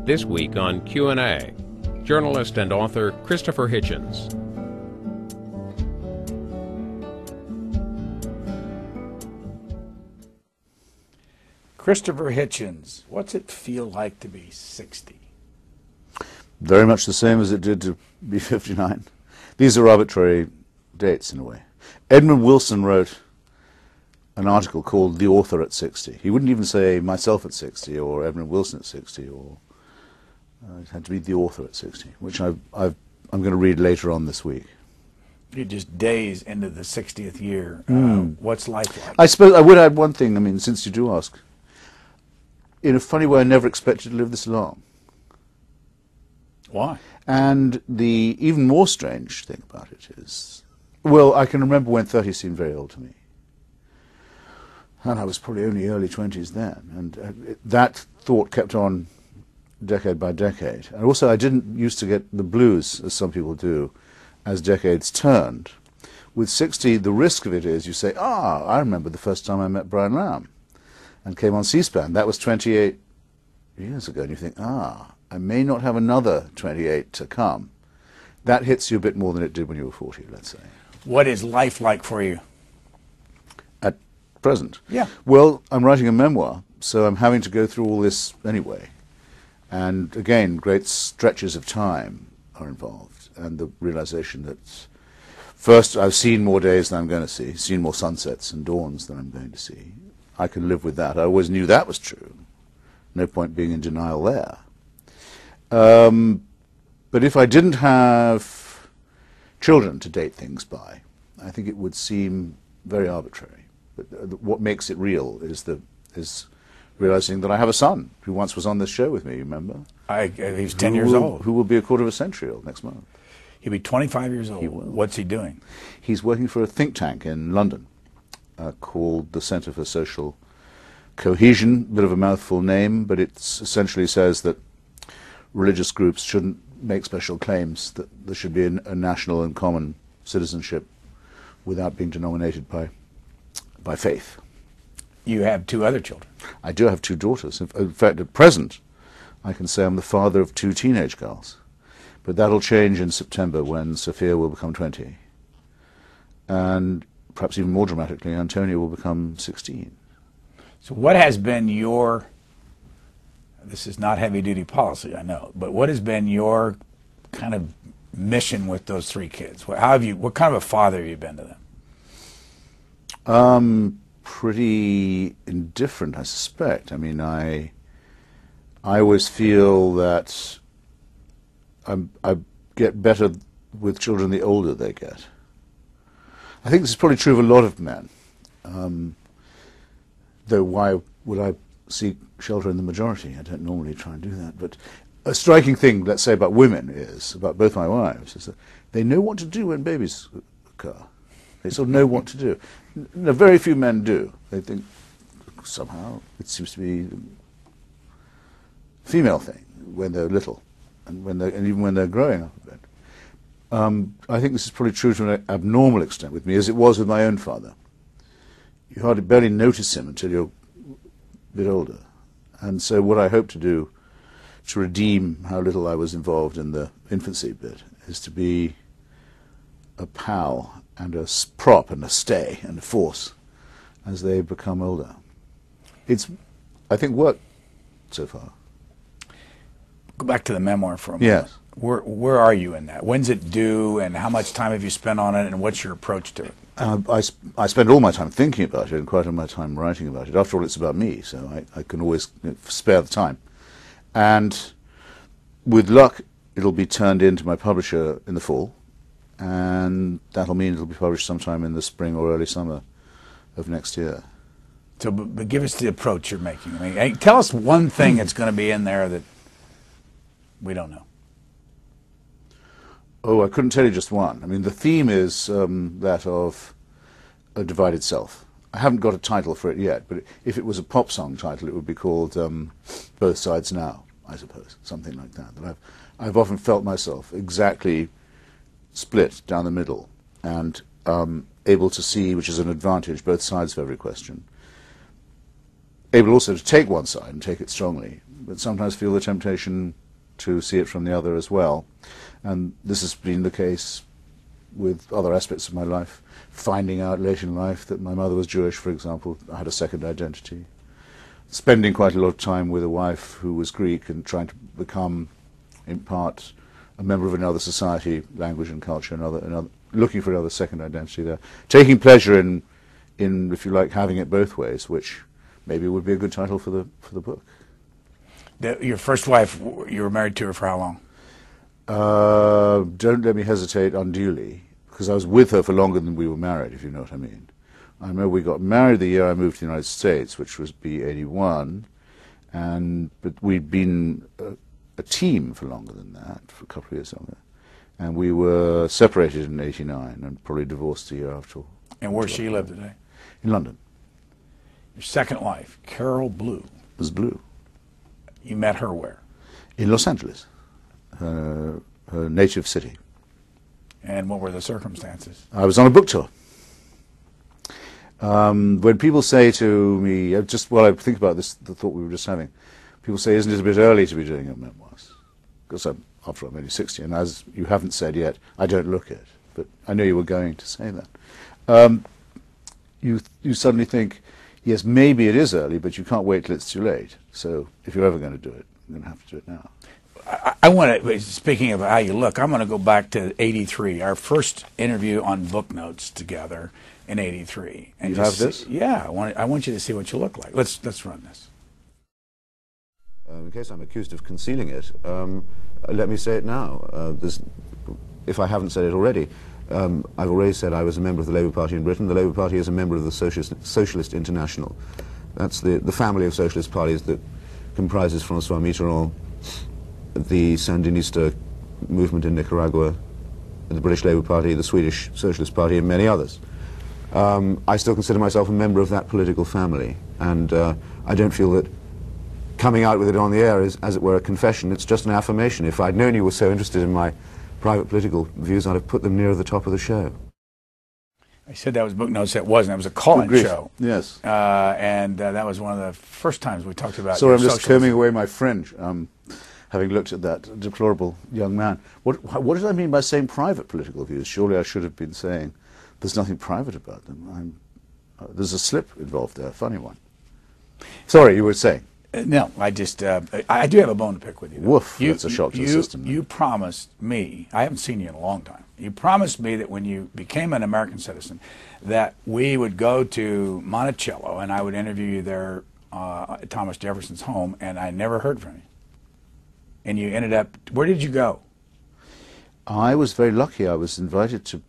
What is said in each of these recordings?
This week on Q&A, journalist and author Christopher Hitchens. Christopher Hitchens, what's it feel like to be 60? Very much the same as it did to be 59. These are arbitrary dates in a way. Edmund Wilson wrote an article called The Author at 60. He wouldn't even say myself at 60 or Edmund Wilson at 60, or it had to be The Author at 60, which I'm going to read later on this week. You're just days into the 60th year. What's life like? I suppose I would add one thing, I mean, since you do ask. In a funny way, I never expected to live this long. Why? And the even more strange thing about it is, well, I can remember when 30 seemed very old to me. And I was probably only early 20s then. And that thought kept on decade by decade. And also, I didn't used to get the blues, as some people do, as decades turned. With 60, the risk of it is you say, I remember the first time I met Brian Lamb and came on C-SPAN. That was 28 years ago. And you think, I may not have another 28 to come. That hits you a bit more than it did when you were 40, let's say. What is life like for you? At present? Yeah. Well, I'm writing a memoir, so I'm having to go through all this anyway. And again, great stretches of time are involved. And the realization that first I've seen more days than I'm going to see, seen more sunsets and dawns than I'm going to see. I can live with that. I always knew that was true. No point being in denial there. But if I didn't have children to date things by, I think it would seem very arbitrary. But what makes it real is realizing that I have a son who once was on this show with me, remember? He's 10 years old. Who will be a quarter of a century old next month. He'll be 25 years old. He will. What's he doing? He's working for a think tank in London called the Centre for Social Cohesion. Bit of a mouthful name, but it essentially says that religious groups shouldn't make special claims, that there should be a national and common citizenship without being denominated by faith. You have two other children. I do have two daughters. In fact, at present, I can say I'm the father of two teenage girls. But that'll change in September when Sophia will become 20. And perhaps even more dramatically, Antonia will become 16. So what has been your, this is not heavy-duty policy, I know, but what has been your kind of mission with those three kids? What kind of a father have you been to them? Pretty indifferent, I suspect. I mean, I always feel that I get better with children the older they get. I think this is probably true of a lot of men. Though why would I seek shelter in the majority? I don't normally try and do that. But a striking thing, let's say, about women is, about both my wives, is that they know what to do when babies occur. They sort of know what to do. No, very few men do. They think somehow it seems to be a female thing when they're little, and even when they're growing up a bit. I think this is probably true to an abnormal extent with me, as it was with my own father. You barely notice him until you're a bit older. And so what I hope to do to redeem how little I was involved in the infancy bit is to be a pal and a prop and a stay and a force as they become older. It's, I think, worked so far. Go back to the memoir for a moment. Yes. Where are you in that? When's it due, and how much time have you spent on it, and what's your approach to it? I spend all my time thinking about it and quite all my time writing about it. After all, it's about me, so I can always spare the time. And with luck, it'll be turned in to my publisher in the fall, and that'll mean it'll be published sometime in the spring or early summer of next year. So, but give us the approach you're making. I mean, tell us one thing that's going to be in there that we don't know. Oh, I couldn't tell you just one. I mean, the theme is that of a divided self. I haven't got a title for it yet, but if it was a pop song title, it would be called Both Sides Now, I suppose, something like that. That I've often felt myself exactly split down the middle and able to see, which is an advantage, both sides of every question. able also to take one side and take it strongly, but sometimes feel the temptation to see it from the other as well. And this has been the case with other aspects of my life. Finding out late in life that my mother was Jewish, for example, I had a second identity. Spending quite a lot of time with a wife who was Greek and trying to become, in part, a member of another society, language and culture, another, looking for another second identity there. Taking pleasure in, if you like, having it both ways, which maybe would be a good title for the book. Your first wife, you were married to her for how long? Don't let me hesitate unduly, because I was with her for longer than we were married, if you know what I mean. I remember we got married the year I moved to the United States, which was B81, but we'd been a team for longer than that, for a couple of years longer. And we were separated in 89 and probably divorced a year after. And where she live today? In London. Your second wife, Carol Blue. Was Blue. You met her where? In Los Angeles, her native city. And what were the circumstances? I was on a book tour. When people say to me, just while I think about this, the thought we were just having, people say, isn't it a bit early to be doing your memoirs? Because after I'm only 60, and as you haven't said yet, I don't look it. But I know you were going to say that. You suddenly think, yes, maybe it is early, but you can't wait till it's too late. So if you're ever going to do it, you're going to have to do it now. I want to, speaking of how you look, I'm going to go back to 83, our first interview on book notes together in 83. And you have this? Yeah, I want you to see what you look like. Let's run this. In case I'm accused of concealing it, let me say it now. If I haven't said it already, I've already said I was a member of the Labour Party in Britain. The Labour Party is a member of the Socialist International. That's the family of socialist parties that comprises Francois Mitterrand, the Sandinista movement in Nicaragua, the British Labour Party, the Swedish Socialist Party, and many others. I still consider myself a member of that political family, and I don't feel that coming out with it on the air is, as it were, a confession. It's just an affirmation. If I'd known you were so interested in my private political views, I'd have put them nearer the top of the show. I said that was book notes. That wasn't. It was a call-in show. Yes. And that was one of the first times we talked about. So I'm just combing away my fringe, having looked at that deplorable young man. What did I mean by saying private political views? Surely I should have been saying there's nothing private about them. There's a slip involved there, a funny one. Sorry, you were saying. No, I just, I do have a bone to pick with you. Woof, that's a shock to the system. You promised me, I haven't seen you in a long time, you promised me that when you became an American citizen, that we would go to Monticello and I would interview you there at Thomas Jefferson's home, and I never heard from you. And you ended up, where did you go? I was very lucky. I was invited to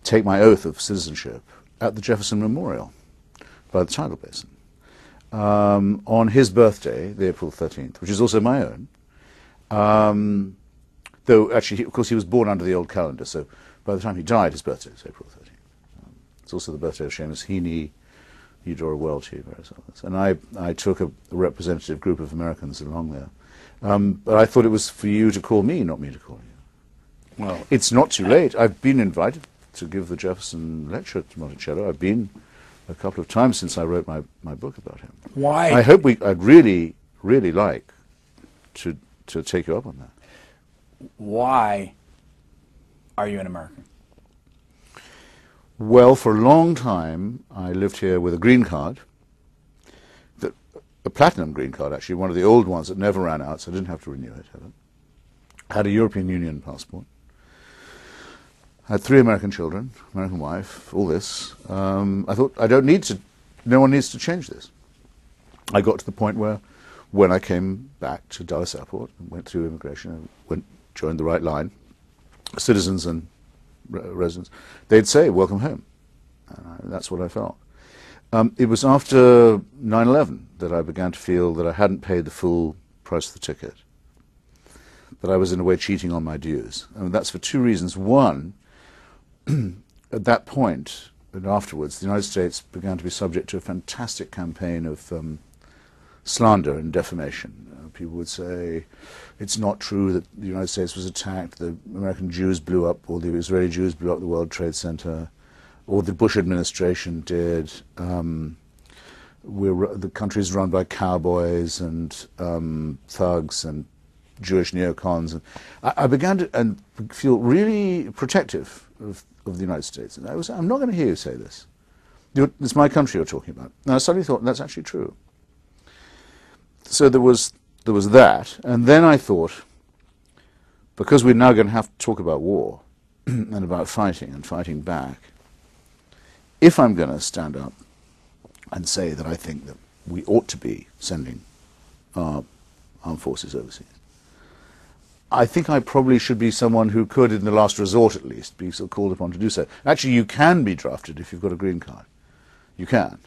take my oath of citizenship at the Jefferson Memorial by the Tidal Basin. On his birthday, the April 13th, which is also my own, though actually, of course, he was born under the old calendar, so by the time he died, his birthday was April 13th. It's also the birthday of Seamus Heaney, Eudora Welty, various others. And I took a representative group of Americans along there. But I thought it was for you to call me, not me to call you. Well, it's not too late. I've been invited to give the Jefferson lecture at Monticello. I've been a couple of times since I wrote my book about him. Why? I hope I'd really, really like to take you up on that. Why are you an American? Well, for a long time, I lived here with a green card, a platinum green card, actually, one of the old ones that never ran out, so I didn't have to renew it. I had a European Union passport. I had 3 American children, American wife, all this. I thought, no one needs to change this. I got to the point where, when I came back to Dallas Airport and went through immigration, joined the right line, citizens and residents, they'd say, welcome home. That's what I felt. It was after 9/11 that I began to feel that I hadn't paid the full price of the ticket, that I was in a way cheating on my dues. And that's for 2 reasons. One, at that point and afterwards, the United States began to be subject to a fantastic campaign of slander and defamation. People would say it's not true that the United States was attacked, the American Jews blew up, or the Israeli Jews blew up the World Trade Center, or the Bush administration did. the country's run by cowboys and thugs and Jewish neocons. And I began to feel really protective of the United States. And I'm not going to hear you say this. It's my country you're talking about. And I suddenly thought, that's actually true. So there was that, and then I thought, because we're now going to have to talk about war and about fighting and fighting back, if I'm going to stand up and say that I think that we ought to be sending our armed forces overseas, I think I probably should be someone who could, in the last resort at least, be sort of called upon to do so. Actually, you can be drafted if you've got a green card. You can.